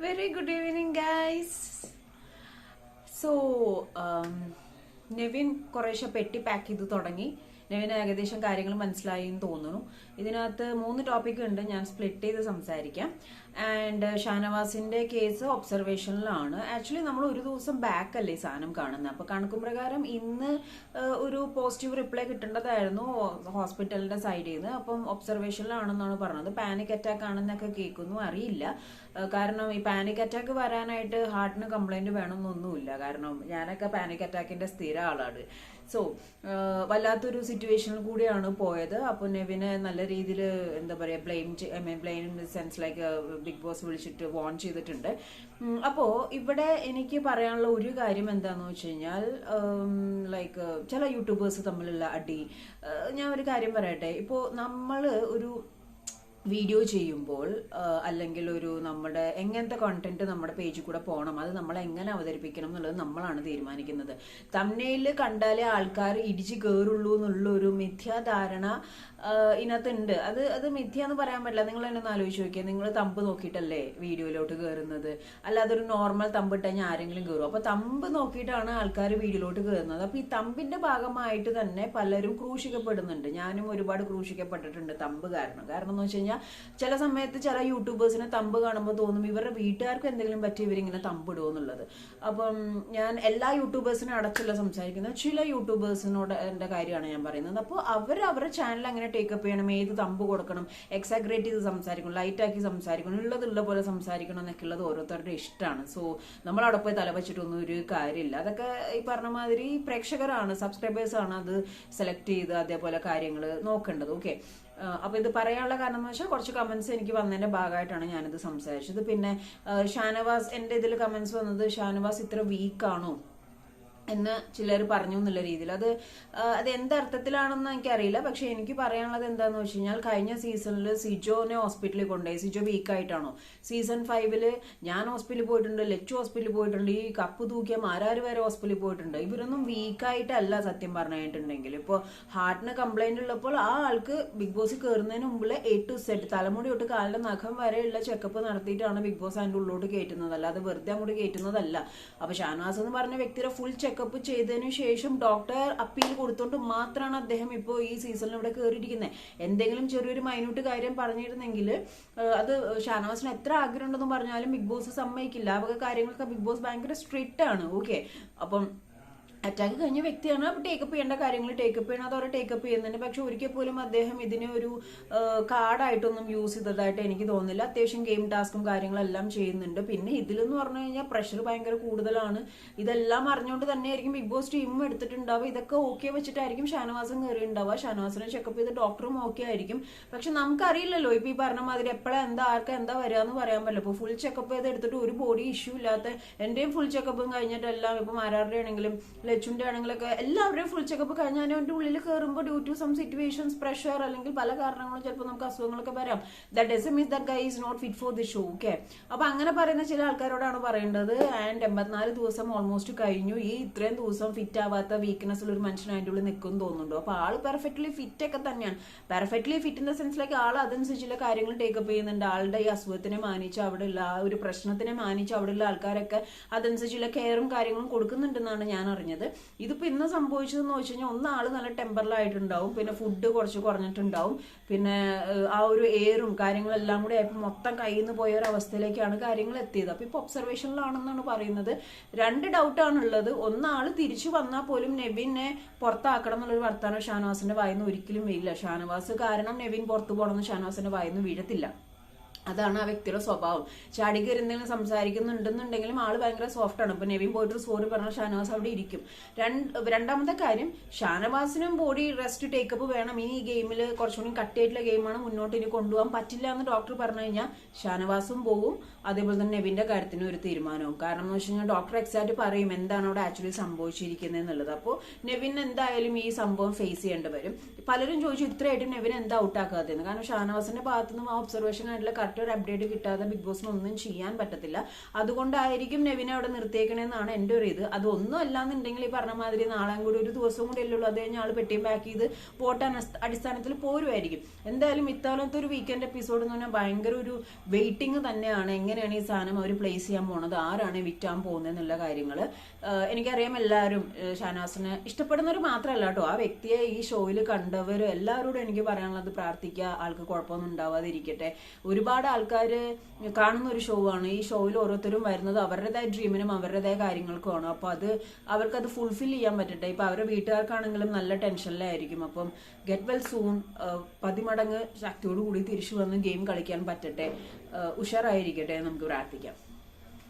Very good evening, guys. So, Nevin കുറേശ്ശെ പെട്ടി pack ചെയ്ത് തുടങ്ങി. നെവിന് ഏകദേശം കാര്യങ്ങൾ മനസ്സിലായി എന്ന് തോന്നുന്നു. ഇതിനകത്ത് 3 ടോപ്പിക് ഉണ്ട്, ഞാൻ സ്പ്ലിറ്റ് ചെയ്ത് സംസാരിക്കാം. ആൻഡ് ഷാനവാസിന്റെ കേസ് ഒബ്സർവേഷനിലാണ്. ആക്ച്വലി നമ്മൾ ഒരു ദിവസം ബാക്ക് അല്ലേ ഈ സാധനം കാണുന്നത്. അപ്പൊ കണക്കും പ്രകാരം ഇന്ന് ഒരു പോസിറ്റീവ് റിപ്ലൈ കിട്ടേണ്ടതായിരുന്നു ഹോസ്പിറ്റലിന്റെ സൈഡിൽ നിന്ന്. അപ്പം ഒബ്സർവേഷനിലാണെന്നാണ് പറഞ്ഞത്. പാനിക് അറ്റാക്ക് ആണെന്നൊക്കെ കേൾക്കുന്നു, അറിയില്ല. കാരണം ഈ പാനിക് അറ്റാക്ക് വരാനായിട്ട് ഹാർട്ടിന് കംപ്ലൈന്റ് വേണമെന്നൊന്നുമില്ല. കാരണം ഞാനൊക്കെ പാനിക് അറ്റാക്കിന്റെ സ്ഥിര ആളാണ്. സോ വല്ലാത്തൊരു സിറ്റുവേഷനിൽ കൂടിയാണ് പോയത്. അപ്പൊ നെവിനെ നല്ല രീതിയിൽ എന്താ പറയാ blame in the sense like big boss വിളിച്ചിട്ട് വാൺ ചെയ്തിട്ടുണ്ട്. അപ്പോ ഇവിടെ എനിക്ക് പറയാനുള്ള ഒരു കാര്യം എന്താന്ന് വെച്ച് കഴിഞ്ഞാൽ ലൈക്ക് ചില യൂട്യൂബേഴ്സ് തമ്മിലുള്ള അടി. ഞാൻ ഒരു കാര്യം പറയട്ടെ. ഇപ്പോ നമ്മള് ഒരു വീഡിയോ ചെയ്യുമ്പോൾ അല്ലെങ്കിൽ ഒരു നമ്മുടെ എങ്ങനത്തെ കോണ്ടന്റ് നമ്മുടെ പേജിൽ കൂടെ പോകണം, അത് നമ്മൾ എങ്ങനെ അവതരിപ്പിക്കണം എന്നുള്ളത് നമ്മളാണ് തീരുമാനിക്കുന്നത്. തംബ്നെയിൽ കണ്ടാലേ ആൾക്കാർ ഇടിച്ച് കയറുള്ളൂ എന്നുള്ള ഒരു മിഥ്യാധാരണ ഇതിനകത്തുണ്ട്. അത് മിഥ്യ എന്ന് പറയാൻ പറ്റില്ല. നിങ്ങൾ തന്നെ ഒന്ന് ആലോചിച്ച് നോക്കിയാൽ, നിങ്ങൾ തമ്പ് നോക്കിയിട്ടല്ലേ വീഡിയോയിലോട്ട് കയറുന്നത്, അല്ലാതെ ഒരു നോർമൽ തമ്പ് ഇട്ട് കഴിഞ്ഞാൽ ആരെങ്കിലും കയറും. അപ്പൊ തമ്പ് നോക്കിയിട്ടാണ് ആൾക്കാർ വീഡിയോയിലോട്ട് കയറുന്നത്. അപ്പൊ ഈ തമ്പിന്റെ ഭാഗമായിട്ട് തന്നെ പലരും ക്രൂശിക്കപ്പെടുന്നുണ്ട്. ഞാനും ഒരുപാട് ക്രൂശിക്കപ്പെട്ടിട്ടുണ്ട് തമ്പ് കാരണം എന്ന് വെച്ച് കഴിഞ്ഞാൽ ചില സമയത്ത് ചില യൂട്യൂബേഴ്സിനെ തമ്പ് കാണുമ്പോൾ തോന്നും ഇവരുടെ വീട്ടുകാർക്ക് എന്തെങ്കിലും പറ്റി ഇവരിങ്ങനെ തമ്പിടുമോ എന്നുള്ളത്. അപ്പം ഞാൻ എല്ലാ യൂട്യൂബേഴ്സിനും അടച്ചല്ല സംസാരിക്കുന്നത്, ചില യൂട്യൂബേഴ്സിനോട് എന്റെ കാര്യമാണ് ഞാൻ പറയുന്നത്. അപ്പോൾ അവരുടെ ചാനൽ അങ്ങനെ ടേക്കപ്പ് ചെയ്യണം, ഏത് തമ്പ് കൊടുക്കണം, എക്സാഗ്രേറ്റ് ചെയ്ത് സംസാരിക്കണം, ലൈറ്റ് ആക്കി സംസാരിക്കണം, ഉള്ള പോലെ സംസാരിക്കണം എന്നൊക്കെ ഉള്ളത് ഓരോരുത്തരുടെ ഇഷ്ടമാണ്. സോ നമ്മൾ അവിടെ പോയി തലവച്ചിട്ടൊന്നും ഒരു കാര്യമില്ല. അതൊക്കെ ഈ പറഞ്ഞ മാതിരി പ്രേക്ഷകരാണ്, സബ്സ്ക്രൈബേഴ്സ് ആണ് അത് സെലക്ട് ചെയ്ത് അതേപോലെ കാര്യങ്ങൾ നോക്കേണ്ടത്. ഓക്കെ. അപ്പൊ ഇത് പറയാനുള്ള കാരണം എന്ന് വെച്ചാൽ കുറച്ച് കമന്റ്സ് എനിക്ക് വന്നതിന്റെ ഭാഗമായിട്ടാണ് ഞാനിത് സംസാരിച്ചത്. പിന്നെ ഷാനവാസ്, എന്റെ ഇതിൽ കമന്റ്സ് വന്നത് ഷാനവാസ് ഇത്ര വീക്കാണോ എന്ന് ചിലർ പറഞ്ഞു എന്നുള്ള രീതിയിൽ. അത് എന്തർത്ഥത്തിലാണെന്ന് എനിക്കറിയില്ല. പക്ഷെ എനിക്ക് പറയാനുള്ളത് എന്താന്ന് വെച്ച് കഴിഞ്ഞാൽ, കഴിഞ്ഞ സീസണിൽ സിജോനെ ഹോസ്പിറ്റലിൽ കൊണ്ടുപോയി. സിജോ വീക്കായിട്ടാണോ? സീസൺ 5 ഞാൻ ഹോസ്പിറ്റലിൽ പോയിട്ടുണ്ട്, ലച്ചു ഹോസ്പിറ്റലിൽ പോയിട്ടുണ്ട്, ഈ കപ്പ് തൂക്കിയ മാരാര് വരെ ഹോസ്പിറ്റലിൽ പോയിട്ടുണ്ട്. ഇവരൊന്നും വീക്കായിട്ടല്ല സത്യം പറഞ്ഞിട്ടുണ്ടെങ്കിൽ. ഇപ്പോൾ ഹാർട്ടിന് കംപ്ലൈന്റ് ഉള്ളപ്പോൾ ആ ആൾക്ക് ബിഗ് ബോസ് കയറുന്നതിന് മുമ്പിൽ A to Z തലമുടി തൊട്ട് കാലിന്റെ നഖം വരെയുള്ള ചെക്കപ്പ് നടത്തിയിട്ടാണ് ബിഗ് ബോസ് അതിന്റെ ഉള്ളിലോട്ട് കയറ്റുന്നത്, അല്ലാതെ വെറുതെ അങ്ങോട്ട് കയറ്റുന്നതല്ല. അപ്പൊ ഷാനവാസ് എന്ന് പറഞ്ഞ വ്യക്തിയുടെ ഫുൾ ചെക്കപ്പ് ചെയ്തതിനു ശേഷം ഡോക്ടർ അപ്പീൽ കൊടുത്തോണ്ട് മാത്രമാണ് അദ്ദേഹം ഇപ്പോൾ ഈ സീസണിൽ ഇവിടെ കയറിയിരിക്കുന്നത്. എന്തെങ്കിലും ചെറിയൊരു മൈന്യൂട്ട് കാര്യം പറഞ്ഞിരുന്നെങ്കിൽ അത് ഷാനവാസിന് എത്ര ആഗ്രഹം ഉണ്ടെന്ന് പറഞ്ഞാലും ബിഗ് ബോസ് സമ്മതിക്കില്ല. അവർക്ക് കാര്യങ്ങളൊക്കെ ബിഗ് ബോസ് ഭയങ്കര സ്ട്രിക്റ്റ് ആണ്. ഓക്കെ. അപ്പം അറ്റാക്ക് കഴിഞ്ഞ വ്യക്തിയാണ്. അപ്പൊ ടേക്കപ്പ് ചെയ്യേണ്ട കാര്യങ്ങൾ ടേക്കപ്പ് ചെയ്യണം, അതോടെ ടേക്കപ്പ് ചെയ്യുന്നുണ്ട്. പക്ഷെ ഒരിക്കൽ പോലും അദ്ദേഹം ഇതിനെ ഒരു കാർഡായിട്ടൊന്നും യൂസ് ചെയ്തതായിട്ട് എനിക്ക് തോന്നുന്നില്ല. അത്യാവശ്യം ഗെയിം ടാസ്കും കാര്യങ്ങളെല്ലാം ചെയ്യുന്നുണ്ട്. പിന്നെ ഇതിലെന്ന് പറഞ്ഞു കഴിഞ്ഞാൽ പ്രഷർ ഭയങ്കര കൂടുതലാണ്. ഇതെല്ലാം അറിഞ്ഞുകൊണ്ട് തന്നെയായിരിക്കും ബിഗ് ബോസ് ടീമും എടുത്തിട്ടുണ്ടാവുക. ഇതൊക്കെ ഓക്കെ വെച്ചിട്ടായിരിക്കും ഷാനവാസും കയറി ഉണ്ടാവുക. ഷാനവാസിനെ ചെക്കപ്പ് ചെയ്ത് ഡോക്ടറും ഓക്കെ ആയിരിക്കും. പക്ഷെ നമുക്കറിയില്ലല്ലോ ഇപ്പൊ ഈ പറഞ്ഞ മാതിരി എപ്പോഴാ എന്താ ആർക്കാ എന്താ വരിക എന്ന് പറയാൻ പറ്റില്ല. ഇപ്പൊ ഫുൾ ചെക്കപ്പ് ചെയ്ത് എടുത്തിട്ട് ഒരു ബോഡി ഇഷ്യൂ ഇല്ലാത്ത, എന്റെയും ഫുൾ ചെക്കപ്പും കഴിഞ്ഞിട്ടെല്ലാം ഇപ്പം ആരാരുടെ ആണെങ്കിലും ലച്ചുന്റെ ആണെങ്കിലൊക്കെ എല്ലാവരുടെയും ഫുൾ ചെക്കപ്പ് കഴിഞ്ഞാൽ അതിന്റെ ഉള്ളിൽ കയറുമ്പോൾ due to some situations, pressure അല്ലെങ്കിൽ പല കാരണങ്ങളും ചിലപ്പോൾ നമുക്ക് അസുഖങ്ങളൊക്കെ വരാം. That doesn't mean that guy is not fit for the show. Okay. അപ്പൊ അങ്ങനെ പറയുന്ന ചില ആൾക്കാരോടാണ് പറയേണ്ടത്. ആൻഡ് 84 ദിവസം ഓൾമോസ്റ്റ് കഴിഞ്ഞു. ഈ ഇത്രയും ദിവസം ഫിറ്റ് ആവാത്ത വീക്ക്നെസ് ഉള്ള ഒരു മനുഷ്യൻ അതിന്റെ ഉള്ളിൽ നിൽക്കും തോന്നുന്നുണ്ടോ? അപ്പൊ ആള് പെർഫെക്റ്റ്ലി ഫിറ്റ് ഒക്കെ തന്നെയാണ്. പെർഫെക്റ്റ്ലി ഫിറ്റ് ഇൻ ദ സെൻസിലേക്ക് ആൾ അതനുസരിച്ചുള്ള കാര്യങ്ങൾ ടേക്കപ്പ് ചെയ്യുന്നുണ്ട്. ആളുടെ ഈ അസുഖത്തിനെ മാനിച്ച് അവിടെയുള്ള ആ ഒരു പ്രശ്നത്തിനെ മാനിച്ച് അവിടെയുള്ള ആൾക്കാരൊക്കെ അതനുസരിച്ചുള്ള കെയറും കാര്യങ്ങളും കൊടുക്കുന്നുണ്ടെന്നാണ് ഞാൻ അറിഞ്ഞത്. ഇതിപ്പോ ഇന്ന് സംഭവിച്ചതെന്ന് വെച്ച് കഴിഞ്ഞാൽ ഒന്നാള് നല്ല ടെമ്പറലായിട്ടുണ്ടാവും, പിന്നെ ഫുഡ് കുറച്ച് കുറഞ്ഞിട്ടുണ്ടാവും, പിന്നെ ആ ഒരു എയറും കാര്യങ്ങളെല്ലാം കൂടി ആയപ്പോൾ മൊത്തം കയ്യിൽ നിന്ന് പോയ ഒരു അവസ്ഥയിലേക്കാണ് കാര്യങ്ങൾ എത്തിയത്. അപ്പൊ ഇപ്പൊ ഒബ്സർവേഷനിലാണെന്നാണ് പറയുന്നത്. 2 ഡൗട്ടാണുള്ളത്. ഒന്നാള് തിരിച്ചു വന്നാൽ പോലും നെവിനെ പുറത്താക്കണം എന്നുള്ളൊരു വർത്താനം ഷാനവാസിന്റെ വായിന്ന് ഒരിക്കലും വീഴില്ല. ഷാനവാസ് കാരണം നെവിൻ പുറത്തു പോകണമെന്ന് ഷാനവാസിന്റെ വായിന്ന് വീഴത്തില്ല. അതാണ് ആ വ്യക്തിയുടെ സ്വഭാവം. ചാടിക്കയറി എന്തെങ്കിലും സംസാരിക്കുന്നുണ്ടെന്നുണ്ടെങ്കിലും ആള് ഭയങ്കര സോഫ്റ്റ് ആണ്. ഇപ്പൊ നെവിൻ പോയിട്ട് സോറി പറഞ്ഞാൽ ഷാനവാസ് അവിടെ ഇരിക്കും. രണ്ടാമത്തെ കാര്യം, ഷാനവാസിനും ബോഡി റെസ്റ്റ് ടേക്കപ്പ് വേണം. ഈ ഗെയിമിൽ കുറച്ചുകൂടി കട്ടിയായിട്ടുള്ള ഗെയിമാണ്, മുന്നോട്ട് ഇനി കൊണ്ടുപോകാൻ പറ്റില്ല എന്ന് ഡോക്ടർ പറഞ്ഞു കഴിഞ്ഞാൽ ഷാനവാസും പോവും. അതേപോലെ തന്നെ നെവിന്റെ കാര്യത്തിന് ഒരു തീരുമാനവും. കാരണം എന്ന് വെച്ച് കഴിഞ്ഞാൽ ഡോക്ടർ എക്സാക്ട് പറയും എന്താണ് അവിടെ ആക്ച്വലി സംഭവിച്ചിരിക്കുന്നത് എന്നുള്ളത്. അപ്പോൾ നെവിൻ എന്തായാലും ഈ സംഭവം ഫേസ് ചെയ്യേണ്ടി വരും. പലരും ചോദിച്ചു ഇത്രയായിട്ട് നെവിൻ എന്താ ഔട്ടാക്കാത്തതെന്ന്. കാരണം ഷാനവാസിന്റെ ഭാഗത്തുനിന്നും ആ ഒബ്സർവേഷൻ ആയിട്ടുള്ള ഒരു അപ്ഡേറ്റ് കിട്ടാതെ ബിഗ് ബോസിന് ഒന്നും ചെയ്യാൻ പറ്റത്തില്ല. അതുകൊണ്ടായിരിക്കും നെവിനെ അവിടെ നിർത്തിയേക്കണെന്നാണ് എന്റെ ഒരു ഇത്. അതൊന്നും അല്ലാന്നുണ്ടെങ്കിൽ ഈ പറഞ്ഞ മാതിരി നാളെ കൂടി ഒരു ദിവസം കൂടി അല്ലുള്ളൂ, അത് കഴിഞ്ഞാൽ ആള് പെട്ടിയും പാക്ക് ചെയ്ത് വോട്ട് അടിസ്ഥാനത്തിൽ പോരുമായിരിക്കും. എന്തായാലും ഇത്തവണത്തെ ഒരു വീക്കെൻഡ് എപ്പിസോഡ് എന്ന് പറഞ്ഞാൽ ഭയങ്കര ഒരു വെയിറ്റിംഗ് തന്നെയാണ്. എങ്ങനെയാണ് ഈ സാധനം അവർ പ്ലേസ് ചെയ്യാൻ പോണത്, ആരാണ് വിറ്റാൻ പോകുന്നത് എന്നുള്ള കാര്യങ്ങൾ എനിക്കറിയാം. എല്ലാവരും ഷാനവാസിനെ ഇഷ്ടപ്പെടുന്നവർ മാത്രമല്ല കേട്ടോ, ആ വ്യക്തിയെ ഈ ഷോയിൽ കണ്ടവർ എല്ലാവരോടും എനിക്ക് പറയാനുള്ളത് പ്രാർത്ഥിക്കുക, ആൾക്ക് കുഴപ്പമൊന്നും ഉണ്ടാവാതിരിക്കട്ടെ. ഒരുപാട് ആൾക്കാർ കാണുന്ന ഒരു ഷോ ആണ്. ഈ ഷോയിൽ ഓരോരുത്തരും വരുന്നത് അവരുടേതായ ഡ്രീമിനും അവരുടേതായ കാര്യങ്ങൾക്കുമാണ്. അപ്പോൾ അവർക്കത് ഫുൾഫിൽ ചെയ്യാൻ പറ്റട്ടെ. ഇപ്പൊ അവരുടെ വീട്ടുകാർക്കാണെങ്കിലും നല്ല ടെൻഷനിലായിരിക്കും. അപ്പം ഗെറ്റ് വെൽ സൂൺ, 10 മടങ്ങ് ശക്തിയോട് കൂടി തിരിച്ചു വന്ന് ഗെയിം കളിക്കാൻ പറ്റട്ടെ, ഉഷാറായിരിക്കട്ടെ, നമുക്ക് പ്രാർത്ഥിക്കാം.